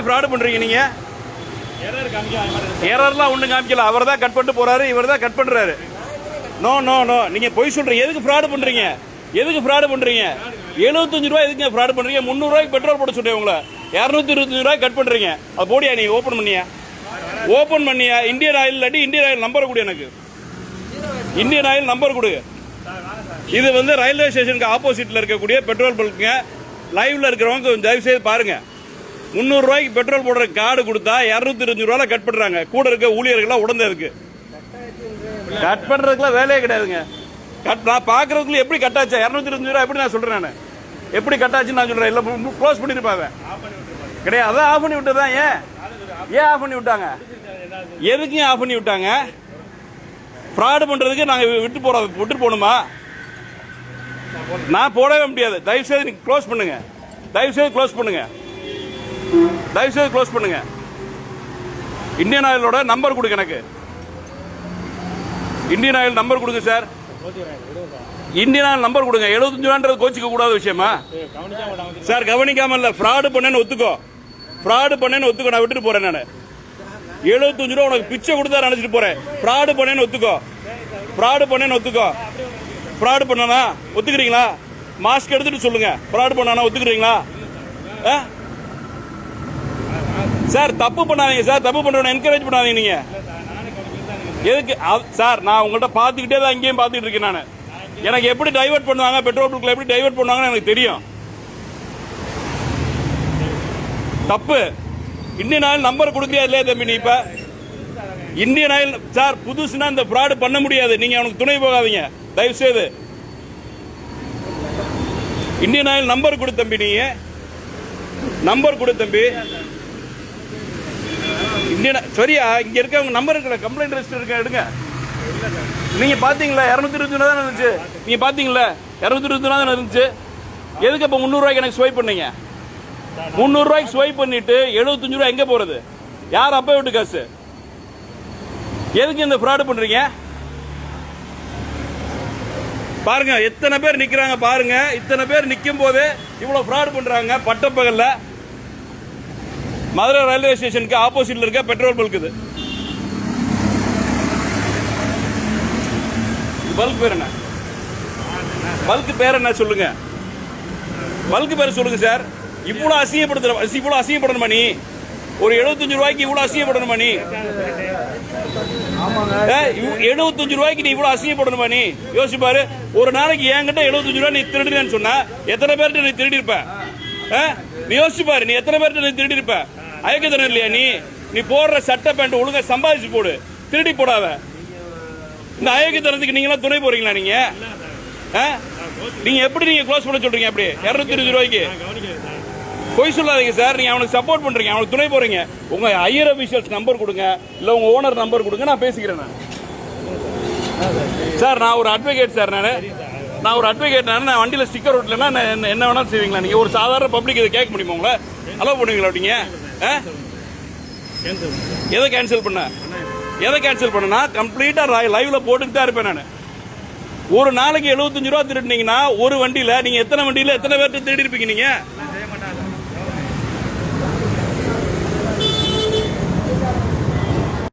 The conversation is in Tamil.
ஃப்ராட் பண்றீங்க நீங்க? எரர்லாம் ஒண்ணும் காமிக்கல. அவர் தான் கட் பண்ணிட்டு போறாரு, இவர் தான் கட் பண்றாரு. நோ நோ நோ, நீங்க பொய் சொல்றீங்க. எதுக்கு ஃப்ராட் பண்றீங்க? எதுக்கு ஃப்ராட் பண்றீங்க? 75 ரூபாய் எதுக்கு ஃப்ராட் பண்றீங்க? 300 ரூபாய்க்கு பெட்ரோல் போட சொல்றேன் உங்களை. 225 ரூபாய் கட் பண்றீங்க. அது போடியா நீ ஓபன் பண்ணியா? ஓபன் பண்ணியா? இந்தியன் ஆயில் இல்லாட்டி இந்தியன் ஆயில் நம்பர் கொடு எனக்கு. இந்தியன் ஆயில் நம்பர் கொடு. இது வந்து ரயில்வே ஸ்டேஷனுக்கு ஆப்போசிட்ல இருக்கக்கூடிய பெட்ரோல் பல்க்குங்க. லைவ்ல இருக்கிறவங்க கொஞ்சம் தயவு செய்து பாருங்க. 300 ரூபாய்க்கு பெட்ரோல் போடுற கார்டு கொடுத்தா 225 ரூபாய் கட் பண்றாங்க. கூட இருக்க ஊழியர்கள்லாம் உடந்ததுக்கு கட் பண்றதுக்குலாம் வேலையே கிடையாதுங்க. நான் பாக்குறதுக்குள்ள எப்படி கட்டாச்சு 225 ரூபாய் எப்படி நான் சொல்றேன்? நான் எப்படி கட்டாச்சுன்னு நான் சொல்றேன். இல்ல க்ளோஸ் பண்ணிருப்பாங்க கிடையாது. அதான் ஆஃப் பண்ணி விட்டதான். ஏன் ஆஃப் பண்ணி விட்டாங்க? எதுக்கு ஆஃப் பண்ணி விட்டாங்க? ஃப்ராட் பண்றதுக்கு நாங்க விட்டு போகணுமா? நான் போடவே முடியாது. தயவு செய்து நீங்க க்ளோஸ் பண்ணுங்க. தயவு செய்து க்ளோஸ் பண்ணுங்க. தயவுசெய்து க்ளோஸ் பண்ணுங்க. இந்தியன் ஆயிலோட நம்பர் கொடுங்க எனக்கு. இந்தியன் ஆயில் நம்பர் கொடுங்க சார். இந்தியன் ஆயில் நம்பர் கொடுங்க. 75 ரூபான்றது கோச்சிக்க கூடாத விஷயமா சார்? கவனிக்காம இல்ல, ஃப்ராடு பண்ணேன்னு ஒத்துக்கோ. ஃப்ராடு பண்ணேன்னு ஒத்துக்கோ. நான் விட்டுட்டு போறேன். நான் 75 ரூபா உனக்கு பிச்சை கொடுத்தா நினைச்சிட்டு போறேன். ஃப்ராடு பண்ணேன்னு ஒத்துக்கோ. ஃப்ராடு பண்ணேன்னு ஒத்துக்கோ. ஃப்ராடு பண்ணனா ஒத்துக்கிறீங்களா? மாஸ்க் எடுத்துட்டு சொல்லுங்க. ஃப்ராடு பண்ணானா ஒத்துக்கிறீங்களா? சார் தப்பு பண்ணாதீங்க சார். தப்பு பண்றவனை என்கரேஜ் பண்ணாதீங்க நீங்க. எதுக்கு சார்? நான் உங்கள்கிட்ட பார்த்துக்கிட்டே தான் அங்கேயும் பார்த்துட்டு இருக்கேன். நான் எனக்கு எப்படி டைவர்ட் பண்ணுவாங்க, பெட்ரோல் பல்க்ல எப்படி டைவர்ட் பண்ணுவாங்கன்னு எனக்கு தெரியும். தப்பு. இந்தியன் ஆயில் நம்பர் கொடுக்கறியா இல்லையா தம்பி? நீ இப்ப இந்தியன் ஆயில் சார் புதுசுனா இந்த ஃப்ராட் பண்ண முடியாது. நீங்க அவனுக்கு துணை போகாதீங்க தயவு செய்து. இந்தியன் ஆயில் நம்பர் கொடு தம்பி. நீங்க நம்பர் கொடு தம்பி. சரியா? இங்க இருக்க உங்க நம்பர் இருக்கல, கம்ப்ளைண்ட் ரெஜிஸ்டர் இருக்க, எடுங்க. நீங்க பாத்தீங்களா 220 தான் இருந்துச்சு. நீங்க பாத்தீங்களா 220 தான் இருந்துச்சு. எதுக்கு இப்ப 300 ரூபாய்க்கு எனக்கு ஸ்வைப் பண்ணீங்க? 300 ரூபாய்க்கு ஸ்வைப் பண்ணிட்டு 75 ரூபாய் எங்க போறது? யார் அப்பா வீட்டு காசு? எதுக்கு இந்த ஃப்ராட் பண்றீங்க? பாருங்க எத்தனை பேர் நிக்கிறாங்க பாருங்க. இத்தனை பேர் நிக்கும் போது இவ்வளவு ஃப்ராட் பண்றாங்க. பட்டப்பகல்ல மதுரை ரயில்வே ஸ்டேஷனுக்கு ஆப்போசிட்ல இருக்க பெட்ரோல் பல்க். இது பல்க் பேர் என்ன? பல்க் பேர் என்ன சொல்லுங்க? பல்க் பேர் சொல்லுங்க சார். இவ்வளவு அசிங்கப்படணுமா நீ? ஒரு 75 ரூபாய்க்கு இவ்வளவு அசிங்கப்படணுமா நீ? 75 ரூபாய்க்கு நீ இவ்வளவு அசிங்கப்படணுமா நீ? யோசிச்சு பாரு. ஒரு நாளைக்கு என்கிட்ட 75 ரூபாய் நீ திருடுறேன்னு சொன்னா எத்தனை பேர்கிட்ட நீ திருடி இருப்ப? நீ யோசிச்சு பாரு. நீ எத்தனை பேர்கிட்ட நீ திருடி இருப்ப? அயக்கத்தனம் இல்லையா நீ? நீ போடுற சட்டை பேண்ட் ஒழுங்கா சம்பாதிச்சு போடு, திருடி போடாத. இந்த அயக்கத்தனத்துக்கு நீங்க துணை போறீங்களா? நீங்க எப்படி நீங்க க்ளோஸ் பண்ண சொல்றீங்க? அப்படி 220 ரூபாய்க்கு பொய் சொல்லாதீங்க சார். நீங்க அவனுக்கு சப்போர்ட் பண்றீங்க, அவனுக்கு துணை போறீங்க. உங்க ஹையர் அபிஷியல்ஸ் நம்பர் கொடுங்க, இல்ல உங்க ஓனர் நம்பர் கொடுங்க, நான் பேசிக்கிறேன். சார் நான் ஒரு அட்வொகேட் சார். நான் ஒரு அட்வொகேட். நான் வண்டியில ஸ்டிக்கர் ஓட்டலன்னா என்ன வேணாலும் செய்வீங்களா? நீங்க ஒரு சாதாரண பப்ளிக் இதை கேட்க முடியுமா? உங்களை அலோவ் பண்ணுவீங்களா? அப்படிங்க எதை கேன்சல் பண்ண? எதை கேன்சல் பண்ணா கம்ப்ளீட்டா லைவ்ல போட்டுட்டு தான் இருப்பேன் நான். ஒரு நாளைக்கு 75 ரூபாய் திருடுனீங்கன்னா ஒரு வண்டியில நீங்க எத்தனை வண்டியில எத்தனை பேர்ட்ட திருடி இருப்பீங்க? நீங்க